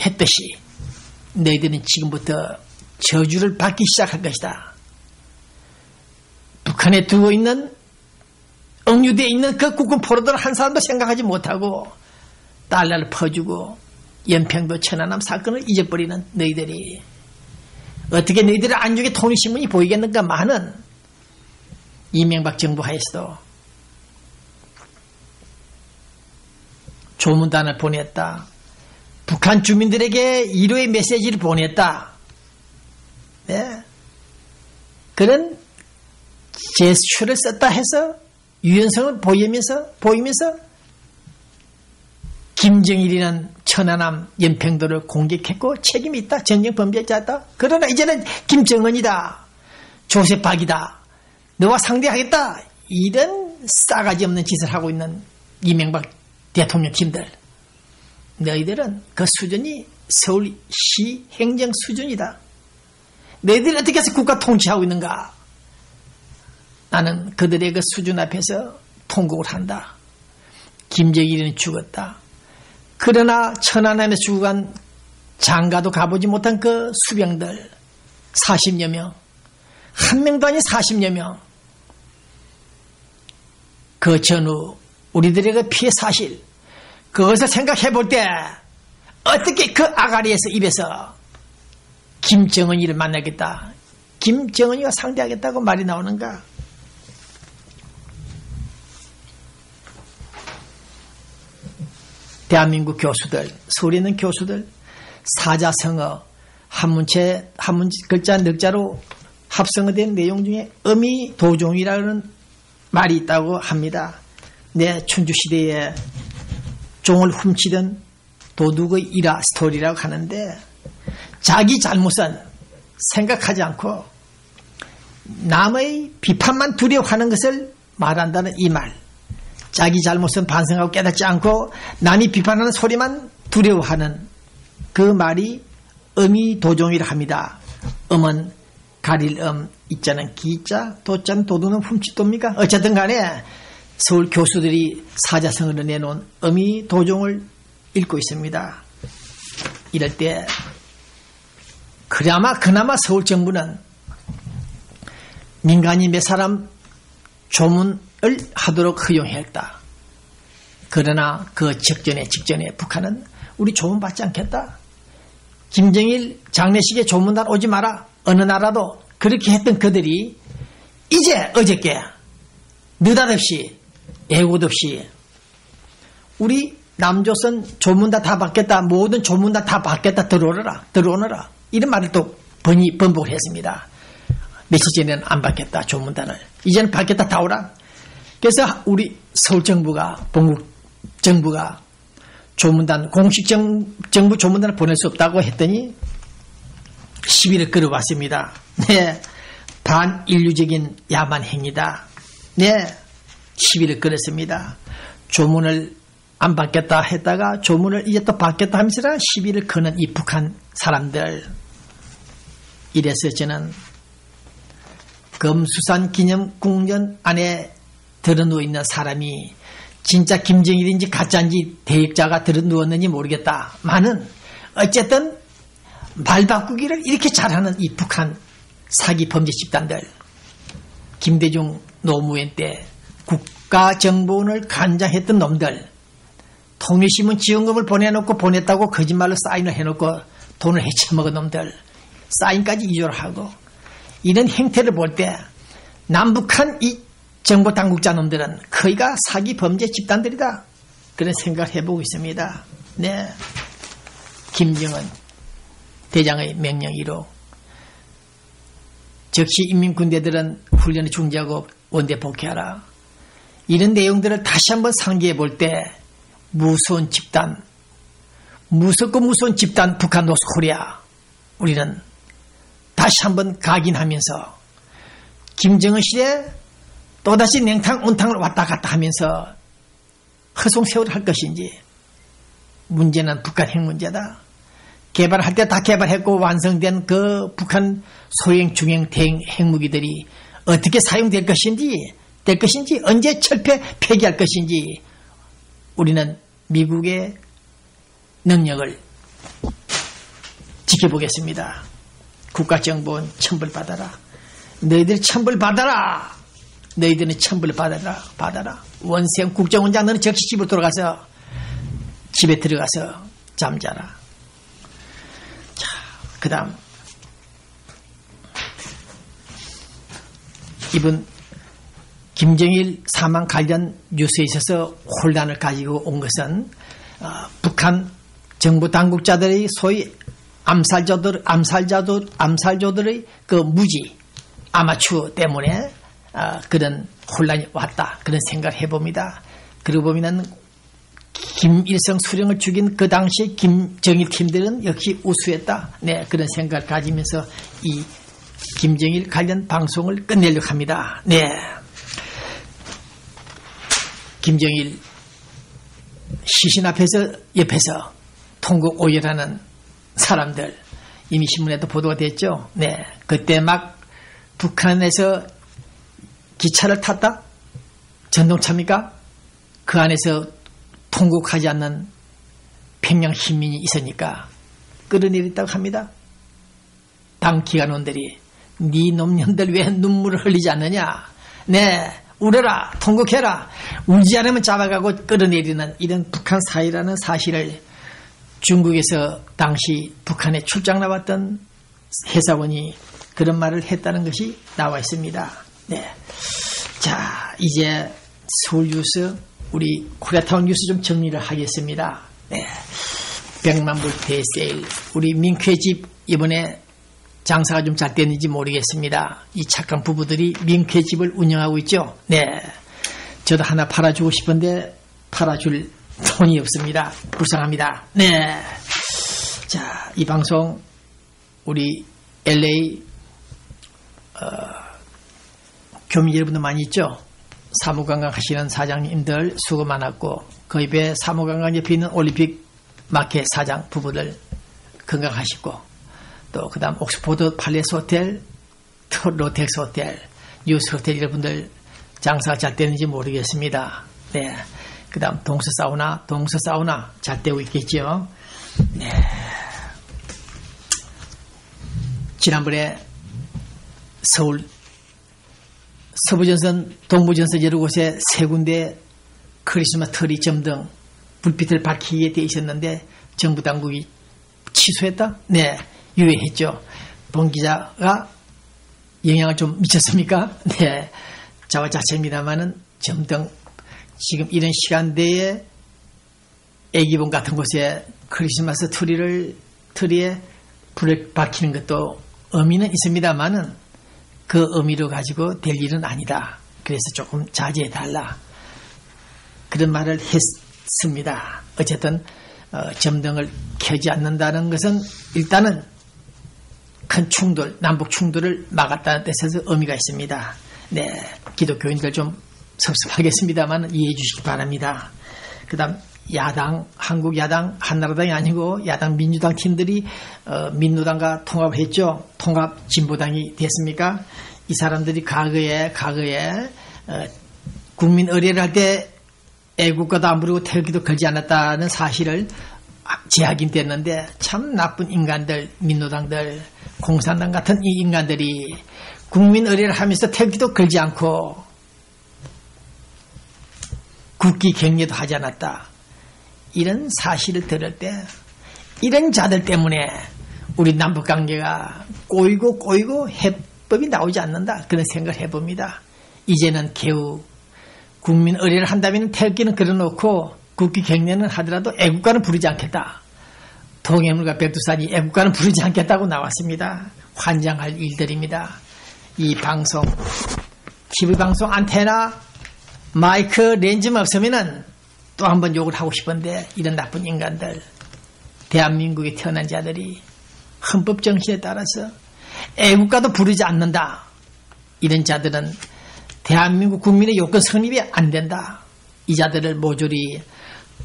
했듯이 너희들은 지금부터 저주를 받기 시작할 것이다. 북한에 두고 있는 억류되어 있는 그 국군 포로들 한 사람도 생각하지 못하고 달러를 퍼주고 연평도 천안함 사건을 잊어버리는 너희들이 어떻게 너희들의 안중에 통일신문이 보이겠는가. 많은 이명박 정부 하에서도 조문단을 보냈다. 북한 주민들에게 위로의 메시지를 보냈다. 네. 그런 제스처를 썼다 해서 유연성을 보이면서 김정일이는 천안함 연평도를 공격했고 책임이 있다. 전쟁 범죄자다. 그러나 이제는 김정은이다. 조세박이다. 너와 상대하겠다. 이런 싸가지 없는 짓을 하고 있는 이명박 대통령 팀들. 너희들은 그 수준이 서울시 행정 수준이다. 너희들이 어떻게 해서 국가 통치하고 있는가. 나는 그들의 그 수준 앞에서 통곡을 한다. 김정일이는 죽었다. 그러나 천안함에 죽어간 장가도 가보지 못한 그 수병들 40여 명, 한 명도 아닌 40여 명, 그 전후 우리들의 그 피해 사실, 그것을 생각해 볼 때 어떻게 그 아가리에서 입에서 김정은이를 만나겠다, 김정은이와 상대하겠다고 말이 나오는가. 대한민국 교수들, 서울에 있는 교수들, 사자성어, 한문 글자 넉자로 합성어된 내용 중에 어미도종이라는 말이 있다고 합니다. 내 춘추시대에 종을 훔치던 도둑의 일화 스토리라고 하는데, 자기 잘못은 생각하지 않고 남의 비판만 두려워하는 것을 말한다는 이 말. 자기 잘못은 반성하고 깨닫지 않고 남이 비판하는 소리만 두려워하는 그 말이 어미도종이라 합니다. 엄은 가릴 이자는 기자, 도자는 도둑은 훔치도입니까? 어쨌든 간에 서울 교수들이 사자성어로 내놓은 어미도종을 읽고 있습니다. 이럴 때 그나마 서울 정부는 민간인 몇 사람 조문을 하도록 허용했다. 그러나 그 직전에 북한은 우리 조문 받지 않겠다. 김정일 장례식에 조문단 오지 마라. 어느 나라도 그렇게 했던 그들이 이제 어저께 느닷없이 예고도 없이 우리 남조선 조문단 다 받겠다. 모든 조문단 다 받겠다. 들어오너라. 이런 말을 또 번복을 했습니다. 며칠 전에는 안 받겠다. 조문단을. 이제는 받겠다. 다 오라. 그래서 우리 서울정부가, 봉국정부가 조문단, 공식 정부 조문단을 보낼 수 없다고 했더니 시비를 끌어왔습니다. 네. 반인류적인 야만 행위다. 네. 시비를 끌었습니다. 조문을 안 받겠다 했다가 조문을 이제 또 받겠다 하면서 시비를 거는 이 북한 사람들. 이래서 저는 검수산 기념궁전 안에 들어누워 있는 사람이 진짜 김정일인지 가짜인지 대역자가 들어누웠는지 모르겠다만은 어쨌든 말 바꾸기를 이렇게 잘하는 이 북한 사기 범죄 집단들, 김대중 노무현 때 국가정보원을 간장했던 놈들, 통일신문 지원금을 보냈다고 거짓말로 사인을 해놓고 돈을 헤쳐먹은 놈들, 사인까지 위조를 하고, 이런 행태를 볼 때 남북한 이 정보당국자 놈들은 거의가 사기 범죄 집단들이다. 그런 생각을 해보고 있습니다. 네. 김정은 대장의 명령으로 즉시 인민군대들은 훈련을 중지하고 원대 복귀하라. 이런 내용들을 다시 한번 상기해 볼 때 무서운 집단, 무섭고 무서운 집단 북한 노스코리아, 우리는 다시 한번 각인하면서 김정은 시대 또다시 냉탕 온탕을 왔다 갔다 하면서 허송세월을 할 것인지, 문제는 북한 핵 문제다. 개발할 때 다 개발했고 완성된 그 북한 소형 중형 대형 핵무기들이 어떻게 사용될 것인지, 언제 철폐 폐기할 것인지 우리는 미국의 능력을 지켜보겠습니다. 국가정보원 천벌받아라. 너희들이 천벌받아라. 너희들은 천벌받아라. 원세훈 국정원장 너는 즉시 집으로 돌아가서 집에 들어가서 잠자라. 자, 그 다음 이분 김정일 사망 관련 뉴스에 있어서 혼란을 가지고 온 것은 북한 정부 당국자들의 소위 암살자들의 그 무지 아마추어 때문에 그런 혼란이 왔다. 그런 생각을 해봅니다. 그러고 보면은 김일성 수령을 죽인 그 당시 김정일 팀들은 역시 우수했다. 네, 그런 생각을 가지면서 이 김정일 관련 방송을 끝내려고 합니다. 네. 김정일 시신 옆에서 통곡 오열하는 사람들 이미 신문에도 보도가 됐죠. 네, 그때 막 북한에서 기차를 탔다? 전동차입니까? 그 안에서 통곡하지 않는 평양 시민이 있으니까 끌어내렸다고 합니다. 당 기관원들이 네 놈년들 왜 눈물을 흘리지 않느냐? 네, 울어라, 통곡해라. 울지 않으면 잡아가고 끌어내리는 이런 북한 사회라는 사실을 중국에서 당시 북한에 출장 나왔던 해사원이 그런 말을 했다는 것이 나와 있습니다. 네. 자, 이제 서울 뉴스, 우리 코리아타운 뉴스 좀 정리를 하겠습니다. 네. 100만 불 대세일. 우리 민쾌집 이번에 장사가 좀 잘 됐는지 모르겠습니다. 이 착한 부부들이 민쾌집을 운영하고 있죠. 네. 저도 하나 팔아주고 싶은데 팔아줄 돈이 없습니다. 불쌍합니다. 네. 자, 이 방송 우리 LA 교민 여러분들 많이 있죠. 사무관광 하시는 사장님들 수고 많았고 그 입에 사무관광 옆에 있는 올림픽 마켓 사장 부부들 건강하시고 또 그 다음 옥스포드 팔레스 호텔, 로텍스 호텔, 뉴스 호텔 여러분들 장사가 잘 되는지 모르겠습니다. 네. 그 다음 동서 사우나 잘 되고 있겠죠. 네. 지난번에 서울 서부전선, 동부전선 여러 곳에 세 군데 크리스마스 트리 점등 불빛을 밝히게 되어 있었는데 정부 당국이 취소했다? 네, 유예했죠. 본 기자가 영향을 좀 미쳤습니까? 네, 자화자찬입니다만은 점등 지금 이런 시간대에 애기봉 같은 곳에 크리스마스 트리에 불을 밝히는 것도 의미는 있습니다만은 그 의미로 가지고 될 일은 아니다. 그래서 조금 자제해달라. 그런 말을 했습니다. 어쨌든 점등을 켜지 않는다는 것은 일단은 큰 충돌, 남북 충돌을 막았다는 뜻에서 의미가 있습니다. 네, 기독교인들 좀 섭섭하겠습니다만 이해해 주시기 바랍니다. 그 다음 야당, 한국 야당, 한나라당이 아니고 야당 민주당 팀들이 민노당과 통합했죠. 통합 진보당이 됐습니까? 이 사람들이 과거에 국민 의례를 할 때 애국가도 안 부르고 태극기도 걸지 않았다는 사실을 재확인됐는데 참 나쁜 인간들, 민노당들, 공산당 같은 이 인간들이 국민 의례를 하면서 태극기도 걸지 않고 국기 격려도 하지 않았다. 이런 사실을 들을 때 이런 자들 때문에 우리 남북관계가 꼬이고 해법이 나오지 않는다. 그런 생각을 해봅니다. 이제는 겨우 국민 의례를 한다면 태극기는 걸어놓고 국기 격려는 하더라도 애국가는 부르지 않겠다. 동해물과 백두산이 애국가는 부르지 않겠다고 나왔습니다. 환장할 일들입니다. 이 방송, TV방송 안테나, 마이크, 렌즈만 없으면은 또 한 번 욕을 하고 싶은데 이런 나쁜 인간들, 대한민국에 태어난 자들이 헌법 정신에 따라서 애국가도 부르지 않는다. 이런 자들은 대한민국 국민의 요건 성립이 안 된다. 이 자들을 모조리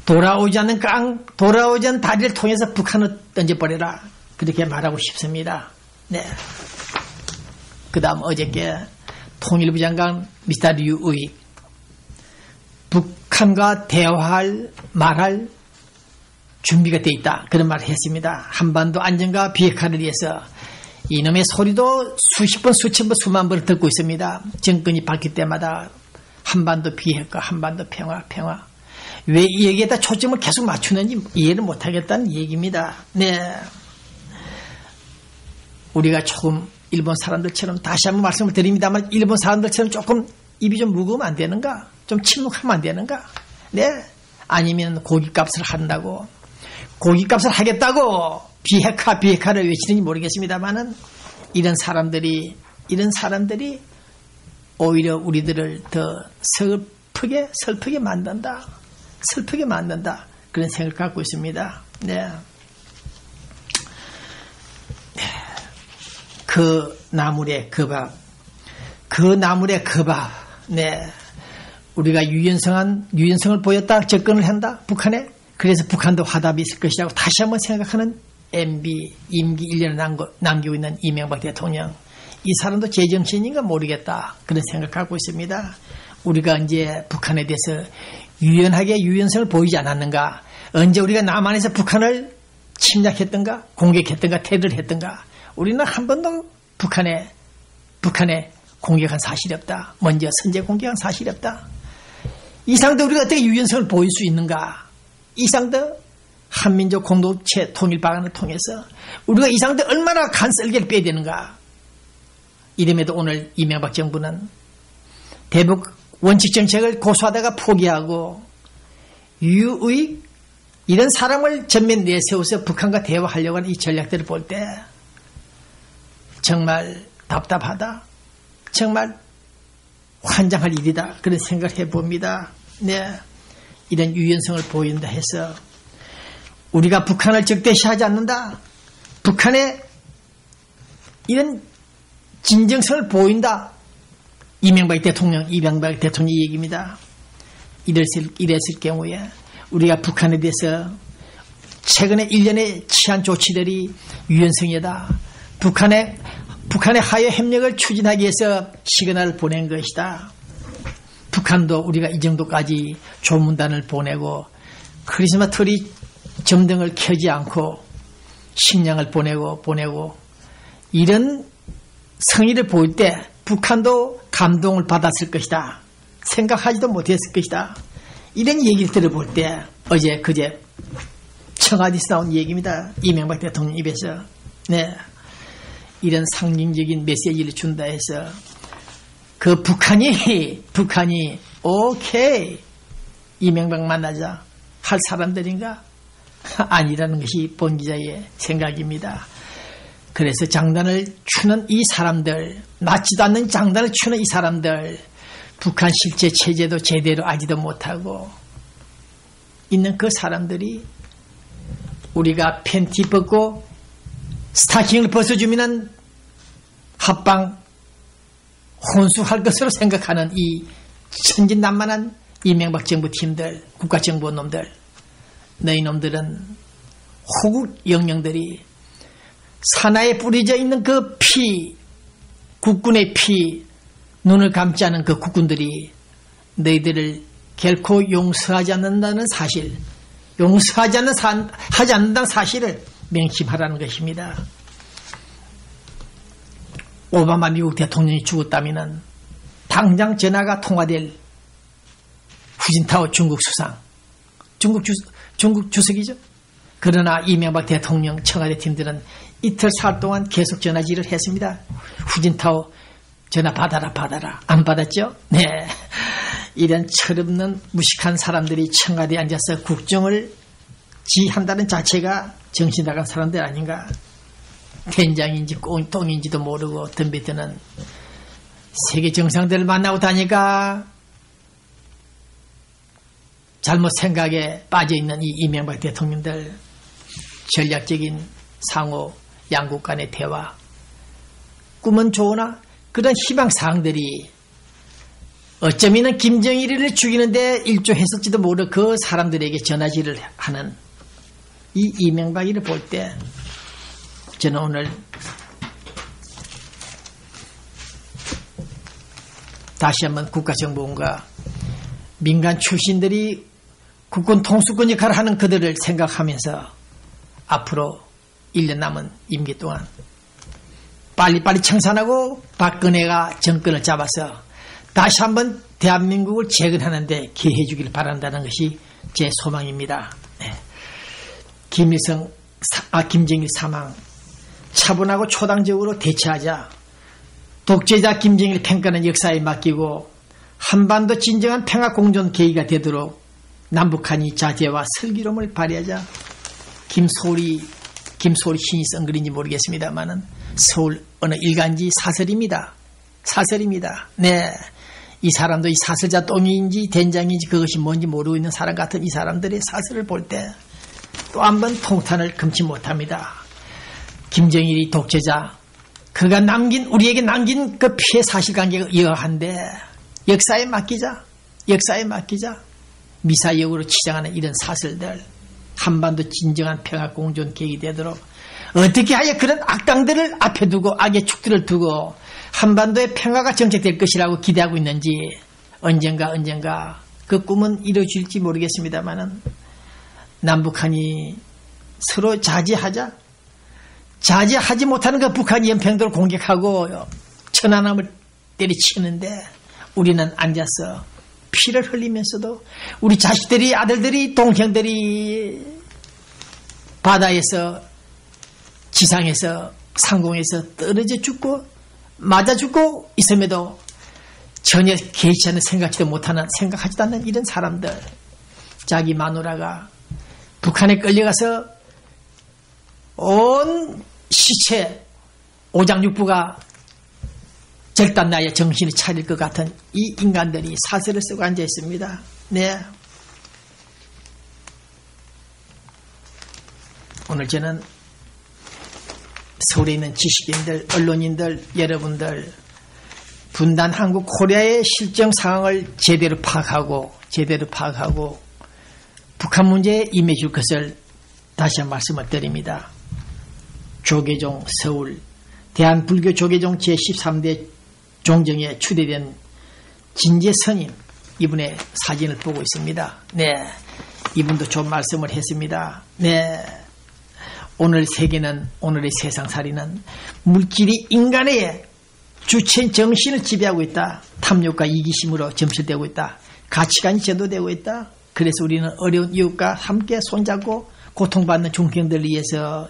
돌아오지 않는 다리를 통해서 북한을 던져버려라. 그렇게 말하고 싶습니다. 네. 그 다음 어저께 통일부 장관 미스터 류의 북한과 말할 준비가 돼 있다. 그런 말을 했습니다. 한반도 안정과 비핵화를 위해서 이놈의 소리도 수십 번, 수천 번, 수만 번을 듣고 있습니다. 정권이 바뀔 때마다 한반도 비핵화, 한반도 평화. 왜 이 얘기에다 초점을 계속 맞추는지 이해를 못하겠다는 얘기입니다. 네. 우리가 조금 일본 사람들처럼 다시 한번 말씀을 드립니다만 일본 사람들처럼 조금 입이 좀 무거우면 안 되는가? 좀 침묵하면 안 되는가? 네. 아니면 고깃값을 한다고 고깃값을 하겠다고 비핵화를 외치는지 모르겠습니다만은 이런 사람들이 오히려 우리들을 더 슬프게 만든다. 그런 생각을 갖고 있습니다. 네. 그 나물의 그 밥. 네. 우리가 유연성을 보였다. 접근을 한다. 북한에. 그래서 북한도 화답이 있을 것이라고 다시 한번 생각하는 MB 임기 1년을 남기고 있는 이명박 대통령. 이 사람도 제정신인가 모르겠다. 그런 생각을 갖고 있습니다. 우리가 이제 북한에 대해서 유연하게 유연성을 보이지 않았는가? 언제 우리가 남한에서 북한을 침략했던가? 공격했던가? 테러를 했던가? 우리는 한 번도 북한에 공격한 사실이 없다. 먼저 선제 공격한 사실이 없다. 이상도 우리가 어떻게 유연성을 보일 수 있는가? 이상도 한민족 공동체 통일 방안을 통해서 우리가 이상도 얼마나 간설계를 빼야 되는가? 이름에도 오늘 이명박 정부는 대북 원칙 정책을 고수하다가 포기하고 유의 이런 사람을 전면 내세워서 북한과 대화하려고 하는 이 전략들을 볼 때 정말 답답하다. 정말 환장할 일이다. 그런 생각을 해봅니다. 네. 이런 유연성을 보인다 해서 우리가 북한을 적대시하지 않는다. 북한에 이런 진정성을 보인다. 이명박 대통령 얘기입니다. 이랬을 경우에 우리가 북한에 대해서 최근에 일련의 치안 조치들이 유연성이다. 북한의 하여 협력을 추진하기 위해서 시그널을 보낸 것이다. 북한도 우리가 이 정도까지 조문단을 보내고 크리스마스 트리 점등을 켜지 않고 식량을 보내고 이런 성의를 보일 때 북한도 감동을 받았을 것이다. 생각하지도 못했을 것이다. 이런 얘기를 들어볼 때 그제 청와대에서 나온 얘기입니다. 이명박 대통령 입에서. 네. 이런 상징적인 메시지를 준다 해서 그 북한이 오케이 이명박 만나자 할 사람들인가? 아니라는 것이 본 기자의 생각입니다. 그래서 장단을 추는 이 사람들, 낫지도 않는 장단을 추는 이 사람들, 북한 실제 체제도 제대로 알지도 못하고 있는 그 사람들이 우리가 팬티 벗고 스타킹을 벗어주면 합방 혼수할 것으로 생각하는 이 천진난만한 이명박 정부 팀들, 국가정보 놈들, 너희 놈들은 호국 영령들이 산하에 뿌려져 있는 그 피, 국군의 피, 눈을 감지 않은 그 국군들이 너희들을 결코 용서하지 않는다는 사실, 하지 않는다는 사실을 명심하라는 것입니다. 오바마 미국 대통령이 죽었다면 당장 전화가 통화될 후진타오 중국 수상, 중국 주석이죠. 그러나 이명박 대통령 청와대 팀들은 이틀 사흘 동안 계속 전화질을 했습니다. 후진타오 전화 받아라. 안 받았죠? 네. 이런 철없는 무식한 사람들이 청와대에 앉아서 국정을 지한다는 자체가 정신 나간 사람들 아닌가. 된장인지 똥인지도 모르고 덤비드는 세계 정상들을 만나고 다니까 잘못 생각에 빠져있는 이 이명박 대통령들 전략적인 상호 양국 간의 대화 꿈은 좋으나 그런 희망사항들이 어쩌면 김정일을 죽이는데 일조했을지도 모르 그 사람들에게 전화질을 하는 이 이명박이를 볼 때 저는 오늘 다시 한번 국가정보원과 민간 출신들이 국군 통수권 역할을 하는 그들을 생각하면서 앞으로 1년 남은 임기 동안 빨리빨리 청산하고 박근혜가 정권을 잡아서 다시 한번 대한민국을 재건하는 데 기회해 주기를 바란다는 것이 제 소망입니다. 네. 김정일 사망 차분하고 초당적으로 대처하자. 독재자 김정일 평가는 역사에 맡기고 한반도 진정한 평화 공존 계기가 되도록 남북한이 자제와 슬기로움을 발휘하자. 김소리 신이 쓴 글인지 모르겠습니다만은 서울 어느 일간지 사설입니다. 사설입니다. 네. 이 사람도 이 사설자 똥인지 된장인지 그것이 뭔지 모르고 있는 사람 같은 이 사람들의 사설을 볼 때 또 한 번 통탄을 금치 못합니다. 김정일이 독재자, 그가 우리에게 남긴 그 피해 사실관계가 이러한데 역사에 맡기자. 미사역으로 치장하는 이런 사설들, 한반도 진정한 평화 공존 계획이 되도록 어떻게 하여 그런 악당들을 앞에 두고 악의 축들을 두고 한반도의 평화가 정착될 것이라고 기대하고 있는지 언젠가 그 꿈은 이루어질지 모르겠습니다만은 남북한이 서로 자제하자. 자제하지 못하는 그 북한이 연평도를 공격하고 천안함을 때리치는데 우리는 앉아서 피를 흘리면서도 우리 자식들이, 아들들이, 동생들이 바다에서, 지상에서, 상공에서 떨어져 죽고 맞아 죽고 있음에도 전혀 개의치 않는 생각하지도 않는 이런 사람들, 자기 마누라가 북한에 끌려가서 온 시체 오장육부가 절단나야 정신이 차릴 것 같은 이 인간들이 사설을 쓰고 앉아 있습니다. 네. 오늘 저는 서울에 있는 지식인들, 언론인들, 여러분들 분단 한국 코리아의 실정 상황을 제대로 파악하고 북한 문제에 임해줄 것을 다시 한번 말씀을 드립니다. 조계종 서울 대한불교 조계종 제13대 종정에 추대된 진제 스님, 이분의 사진을 보고 있습니다. 네, 이분도 좋은 말씀을 했습니다. 네, 오늘 세계는, 오늘의 세상살이는 물질이 인간의 주체인 정신을 지배하고 있다. 탐욕과 이기심으로 점철되고 있다. 가치관이 제도되고 있다. 그래서 우리는 어려운 이웃과 함께 손잡고 고통받는 중생들을 위해서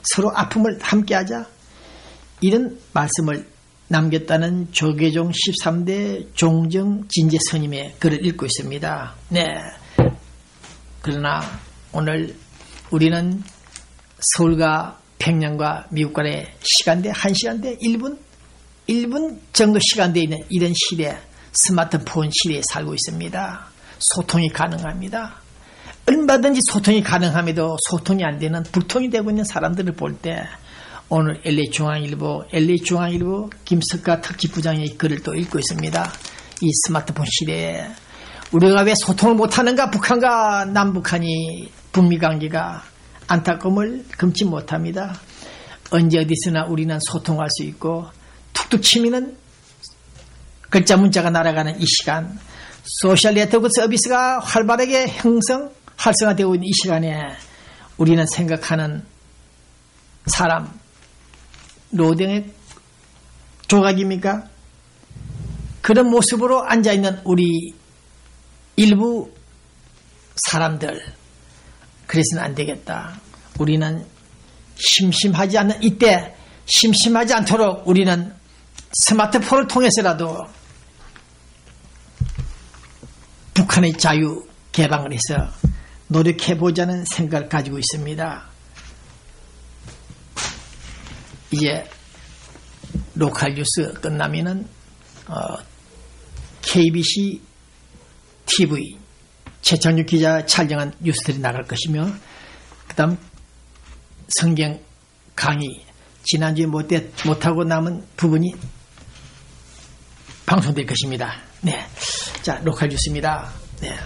서로 아픔을 함께하자. 이런 말씀을 남겼다는 조계종 13대 종정 진제 스님의 글을 읽고 있습니다. 네. 그러나 오늘 우리는 서울과 평양과 미국 간의 시간대 1시간대 1분 정도 시간대에 있는 이런 시대, 스마트폰 시대에 살고 있습니다. 소통이 가능합니다. 얼마든지 소통이 가능함에도 소통이 안 되는 불통이 되고 있는 사람들을 볼 때 오늘 LA중앙일보 김석가 특집부장의 글을 또 읽고 있습니다. 이 스마트폰 시대에 우리가 왜 소통을 못하는가? 북한과 남북한이 북미관계가 안타까움을 금치 못합니다. 언제 어디서나 우리는 소통할 수 있고 툭툭 치면은 글자 문자가 날아가는 이 시간, 소셜 네트워크 서비스가 활발하게 활성화되고 있는 이 시간에 우리는 생각하는 사람 노동의 조각입니까? 그런 모습으로 앉아있는 우리 일부 사람들, 그래서는 안 되겠다. 우리는 심심하지 않는 이때 심심하지 않도록 우리는 스마트폰을 통해서라도 북한의 자유 개방을 해서 노력해보자는 생각을 가지고 있습니다. 이제 로컬 뉴스 끝나면은 KBC TV 최창규 기자 촬영한 뉴스들이 나갈 것이며, 그 다음 성경 강의 지난주에 못하고 남은 부분이 방송될 것입니다. 네. 자, 로컬 뉴스입니다. 네.